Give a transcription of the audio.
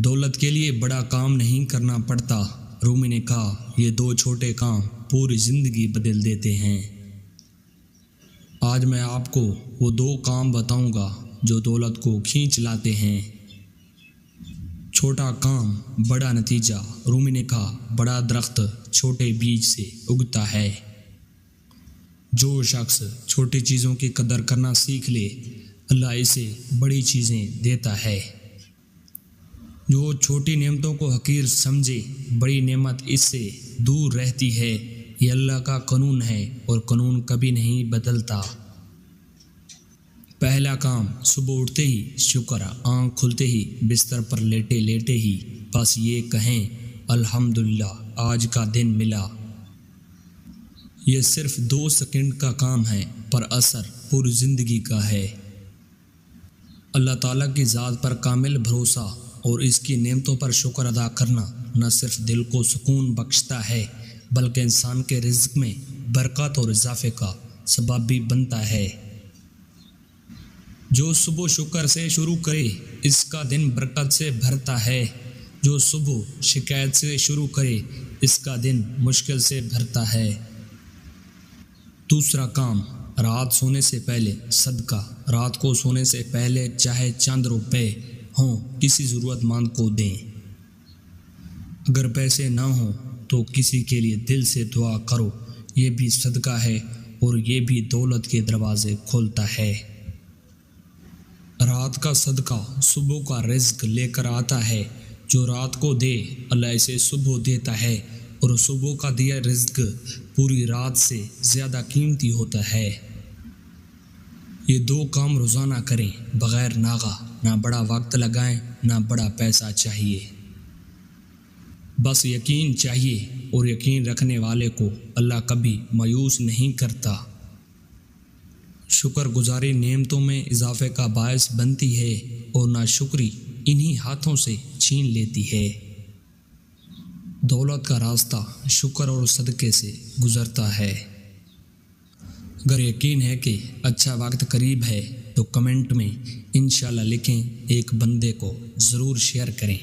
دولت کے لیے بڑا کام نہیں کرنا پڑتا۔ رومی نے کہا، یہ 2 چھوٹے کام پوری زندگی بدل دیتے ہیں۔ آج میں آپ کو وہ 2 کام بتاؤں گا جو دولت کو کھینچ لاتے ہیں۔ چھوٹا کام بڑا نتیجہ۔ رومی نے کہا، بڑا درخت چھوٹے بیج سے اگتا ہے۔ جو شخص چھوٹی چیزوں کی قدر کرنا سیکھ لے، اللہ اسے بڑی چیزیں دیتا ہے۔ جو چھوٹی نعمتوں کو حقیر سمجھے، بڑی نعمت اس سے دور رہتی ہے۔ یہ اللہ کا قانون ہے اور قانون کبھی نہیں بدلتا۔ پہلا کام، صبح اٹھتے ہی شکر، آنکھ کھلتے ہی بستر پر لیٹے لیٹے ہی بس یہ کہیں، الحمدللہ آج کا دن ملا۔ یہ صرف 2 سیکنڈ کا کام ہے، پر اثر پوری زندگی کا ہے۔ اللہ تعالیٰ کی ذات پر کامل بھروسہ اور اس کی نعمتوں پر شکر ادا کرنا نہ صرف دل کو سکون بخشتا ہے بلکہ انسان کے رزق میں برکت اور اضافے کا سبب بھی بنتا ہے۔ جو صبح شکر سے شروع کرے، اس کا دن برکت سے بھرتا ہے۔ جو صبح شکایت سے شروع کرے، اس کا دن مشکل سے بھرتا ہے۔ دوسرا کام، رات سونے سے پہلے صدقہ۔ رات کو سونے سے پہلے چاہے چند روپے ہوں، کسی ضرورت مند کو دیں۔ اگر پیسے نہ ہوں تو کسی کے لیے دل سے دعا کرو، یہ بھی صدقہ ہے اور یہ بھی دولت کے دروازے کھولتا ہے۔ رات کا صدقہ صبح کا رزق لے کر آتا ہے۔ جو رات کو دے، اللہ اسے صبح دیتا ہے، اور صبح کا دیا رزق پوری رات سے زیادہ قیمتی ہوتا ہے۔ یہ 2 کام روزانہ کریں، بغیر ناغہ، نہ بڑا وقت لگائیں نہ بڑا پیسہ چاہیے۔ بس یقین چاہیے، اور یقین رکھنے والے کو اللہ کبھی مایوس نہیں کرتا۔ شکر گزاری نعمتوں میں اضافے کا باعث بنتی ہے اور ناشکری انہی ہاتھوں سے چھین لیتی ہے۔ دولت کا راستہ شکر اور صدقے سے گزرتا ہے۔ اگر یقین ہے کہ اچھا وقت قریب ہے تو کمنٹ میں انشاءاللہ لکھیں، ایک بندے کو ضرور شیئر کریں۔